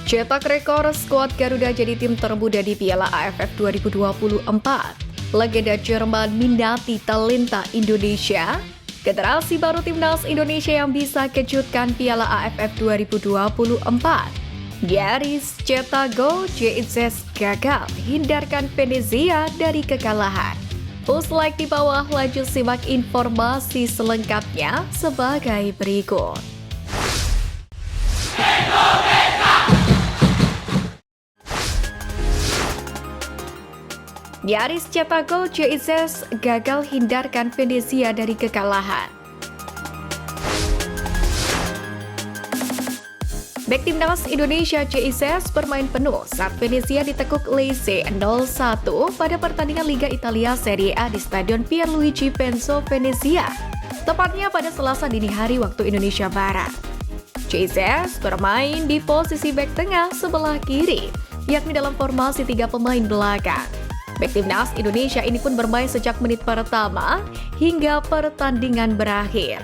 Cetak rekor, skuad Garuda jadi tim termuda di Piala AFF 2024. Legenda Jerman minati talenta Indonesia. Generasi baru timnas Indonesia yang bisa kejutkan Piala AFF 2024. Nyaris cetak gol, JIZ gagal hindarkan Venezia dari kekalahan. Post like di bawah, lanjut simak informasi selengkapnya sebagai berikut. Nyaris cetak gol, JIZ gagal hindarkan Venezia dari kekalahan. Bek timnas Indonesia JIZ bermain penuh saat Venezia ditekuk Lecce 0-1 pada pertandingan Liga Italia Serie A di Stadion Pierluigi Penzo, Venezia, tepatnya pada Selasa dini hari waktu Indonesia Barat. JIZ bermain di posisi bek tengah sebelah kiri, yakni dalam formasi 3 pemain belakang. Bek timnas Indonesia ini pun bermain sejak menit pertama hingga pertandingan berakhir.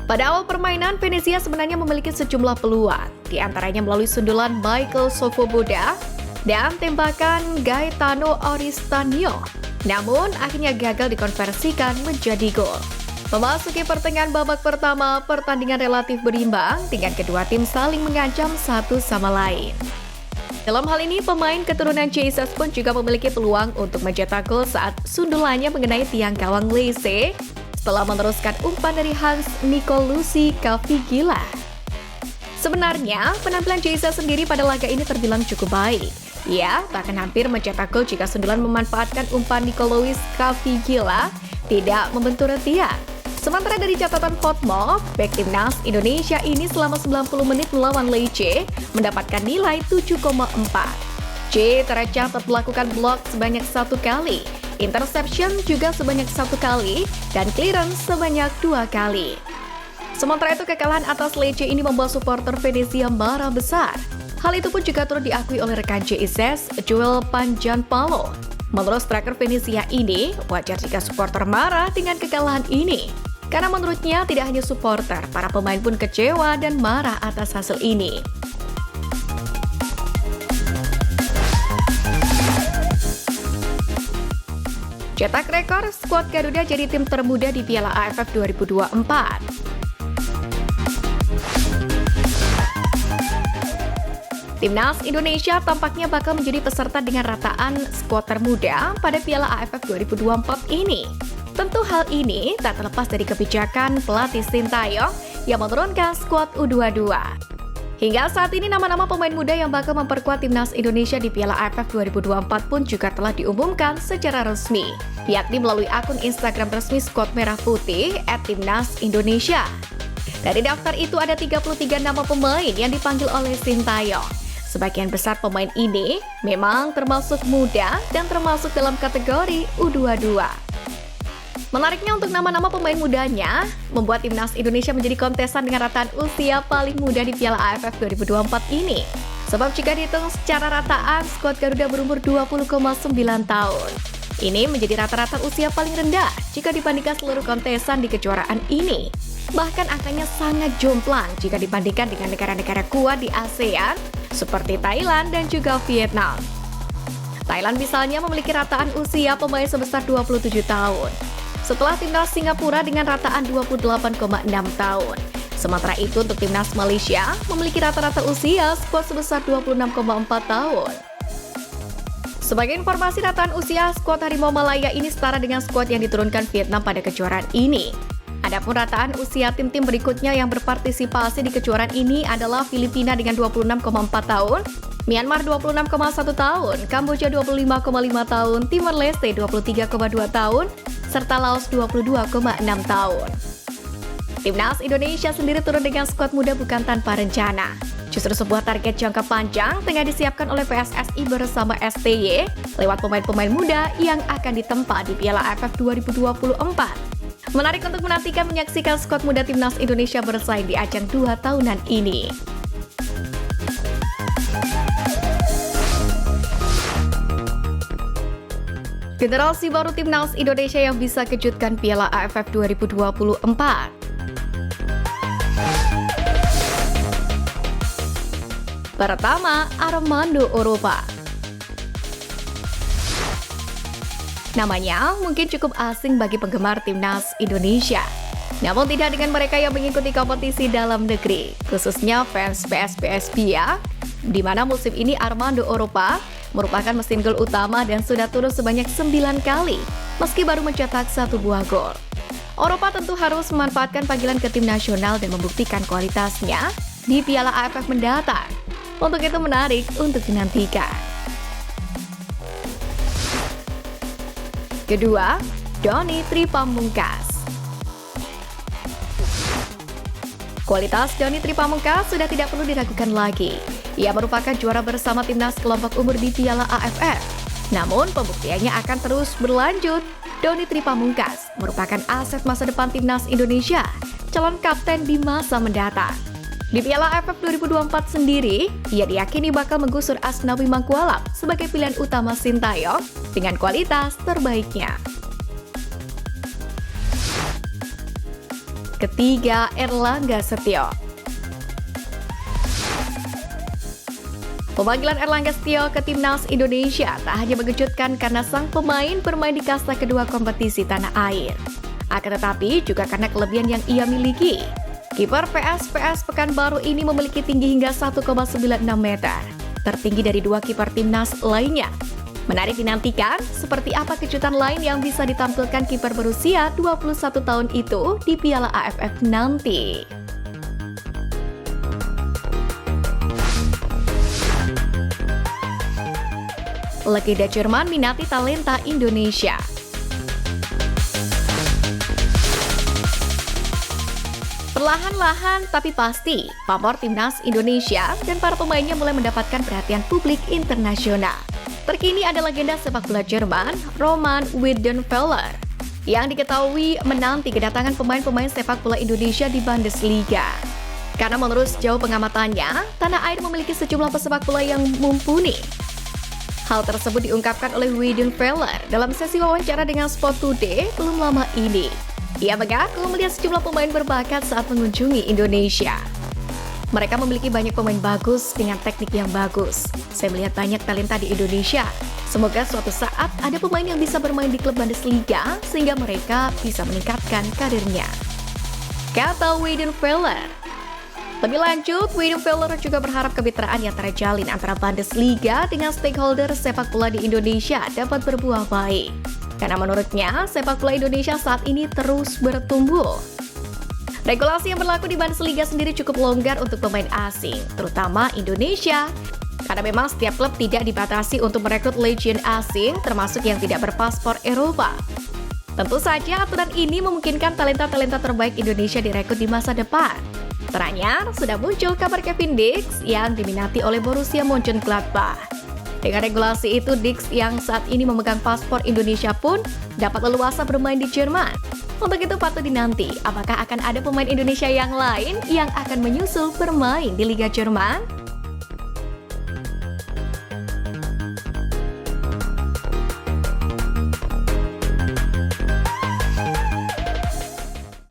Pada awal permainan, Venezia sebenarnya memiliki sejumlah peluang, di antaranya melalui sundulan Michael Sofoboda dan tembakan Gaetano Oristanio. Namun, akhirnya gagal dikonversikan menjadi gol. Memasuki pertengahan babak pertama, pertandingan relatif berimbang dengan kedua tim saling mengancam satu sama lain. Dalam hal ini, pemain keturunan JIZ pun juga memiliki peluang untuk mencetak gol saat sundulannya mengenai tiang gawang Lecce setelah meneruskan umpan dari Hans Nicolucci Caviglia. Sebenarnya, penampilan JIZ sendiri pada laga ini terbilang cukup baik. Ia bahkan hampir mencetak gol jika sundulan memanfaatkan umpan Nicolucci Caviglia tidak membentur tiang. Sementara dari catatan Fotmo, bek timnas Indonesia ini selama 90 menit melawan Lecce mendapatkan nilai 7,4. C tercatat melakukan blok sebanyak 1 kali, interception juga sebanyak 1 kali, dan clearance sebanyak 2 kali. Sementara itu kekalahan atas Lecce ini membuat supporter Venezia marah besar. Hal itu pun juga turut diakui oleh rekan JIZ, Joel Panjanpalo. Menurut striker Venezia ini, wajar jika supporter marah dengan kekalahan ini. Karena menurutnya tidak hanya supporter, para pemain pun kecewa dan marah atas hasil ini. Cetak rekor, skuad Garuda jadi tim termuda di Piala AFF 2024. Timnas Indonesia tampaknya bakal menjadi peserta dengan rataan skuad termuda pada Piala AFF 2024 ini. Tentu hal ini tak terlepas dari kebijakan pelatih Sintayong yang menurunkan skuad U22. Hingga saat ini nama-nama pemain muda yang bakal memperkuat timnas Indonesia di Piala AFF 2024 pun juga telah diumumkan secara resmi, yakni melalui akun Instagram resmi skuad Merah Putih @timnasindonesia. Dari daftar itu ada 33 nama pemain yang dipanggil oleh Sintayong. Sebagian besar pemain ini memang termasuk muda dan termasuk dalam kategori U22. Menariknya untuk nama-nama pemain mudanya, membuat timnas Indonesia menjadi kontesan dengan rataan usia paling muda di Piala AFF 2024 ini. Sebab jika dihitung secara rataan, skuad Garuda berumur 20,9 tahun. Ini menjadi rata-rata usia paling rendah jika dibandingkan seluruh kontesan di kejuaraan ini. Bahkan angkanya sangat jomplang jika dibandingkan dengan negara-negara kuat di ASEAN seperti Thailand dan juga Vietnam. Thailand misalnya memiliki rataan usia pemain sebesar 27 tahun. Setelah timnas Singapura dengan rataan 28,6 tahun. Sementara itu untuk timnas Malaysia memiliki rata-rata usia skuad sebesar 26,4 tahun. Sebagai informasi, rataan usia skuad Harimau Malaya ini setara dengan skuad yang diturunkan Vietnam pada kejuaraan ini. Adapun rataan usia tim-tim berikutnya yang berpartisipasi di kejuaraan ini adalah Filipina dengan 26,4 tahun, Myanmar 26,1 tahun, Kamboja 25,5 tahun, Timor Leste 23,2 tahun, serta Laos 22,6 tahun. Timnas Indonesia sendiri turun dengan skuad muda bukan tanpa rencana. Justru sebuah target jangka panjang tengah disiapkan oleh PSSI bersama STY lewat pemain-pemain muda yang akan ditempa di Piala AFF 2024. Menarik untuk menantikan menyaksikan skuad muda timnas Indonesia bersaing di ajang 2 tahunan ini. Generasi baru timnas Indonesia yang bisa kejutkan Piala AFF 2024. Pertama, Armando Oropa. Namanya mungkin cukup asing bagi penggemar timnas Indonesia. Namun tidak dengan mereka yang mengikuti kompetisi dalam negeri, khususnya fans PSPS Bia, di mana musim ini Armando Oropa merupakan mesin gol utama dan sudah turun sebanyak 9 kali, meski baru mencetak 1 buah gol. Oropa tentu harus memanfaatkan panggilan ke tim nasional dan membuktikan kualitasnya di Piala AFF mendatang. Untuk itu menarik untuk dinantikan. Kedua, Doni Tripamungkas. Kualitas Doni Tripamungkas sudah tidak perlu diragukan lagi. Ia merupakan juara bersama timnas kelompok umur di Piala AFF. Namun pembuktiannya akan terus berlanjut. Doni Tripamungkas merupakan aset masa depan timnas Indonesia, calon kapten di masa mendatang. Di Piala AFF 2024 sendiri, ia diyakini bakal menggusur Asnawi Mangkualam sebagai pilihan utama Sintayong dengan kualitas terbaiknya. Ketiga, Erlangga Setio. Pemanggilan Erlangga Setio ke timnas Indonesia tak hanya mengejutkan karena sang pemain bermain di kasta kedua kompetisi tanah air, akan tetapi juga karena kelebihan yang ia miliki. Kiper PSPS Pekanbaru ini memiliki tinggi hingga 1,96 meter, tertinggi dari 2 kiper timnas lainnya. Menarik dinantikan seperti apa kejutan lain yang bisa ditampilkan kiper berusia 21 tahun itu di Piala AFF nanti. Legenda Jerman minati talenta Indonesia. Perlahan-lahan tapi pasti, pamor timnas Indonesia dan para pemainnya mulai mendapatkan perhatian publik internasional. Terkini ada legenda sepak bola Jerman, Roman Weidenfeller, yang diketahui menanti kedatangan pemain-pemain sepak bola Indonesia di Bundesliga. Karena menurut sejauh pengamatannya, tanah air memiliki sejumlah pesepak bola yang mumpuni. Hal tersebut diungkapkan oleh Weidenfeller dalam sesi wawancara dengan Sport Today belum lama ini. Ia mengaku melihat sejumlah pemain berbakat saat mengunjungi Indonesia. Mereka memiliki banyak pemain bagus dengan teknik yang bagus. Saya melihat banyak talenta di Indonesia. Semoga suatu saat ada pemain yang bisa bermain di klub Bundesliga sehingga mereka bisa meningkatkan karirnya, kata Weidenfeller. Lebih lanjut, Weidenfeller juga berharap kemitraan yang terjalin antara Bundesliga dengan stakeholder sepak bola di Indonesia dapat berbuah baik. Karena menurutnya, sepak bola Indonesia saat ini terus bertumbuh. Regulasi yang berlaku di Bundesliga sendiri cukup longgar untuk pemain asing, terutama Indonesia. Karena memang setiap klub tidak dibatasi untuk merekrut legend asing, termasuk yang tidak berpaspor Eropa. Tentu saja aturan ini memungkinkan talenta-talenta terbaik Indonesia direkrut di masa depan. Teranyar, sudah muncul kabar Kevin Dix yang diminati oleh Borussia Mönchengladbach. Dengan regulasi itu, Dix yang saat ini memegang paspor Indonesia pun dapat leluasa bermain di Jerman. Untuk itu patut dinanti, apakah akan ada pemain Indonesia yang lain yang akan menyusul bermain di Liga Jerman?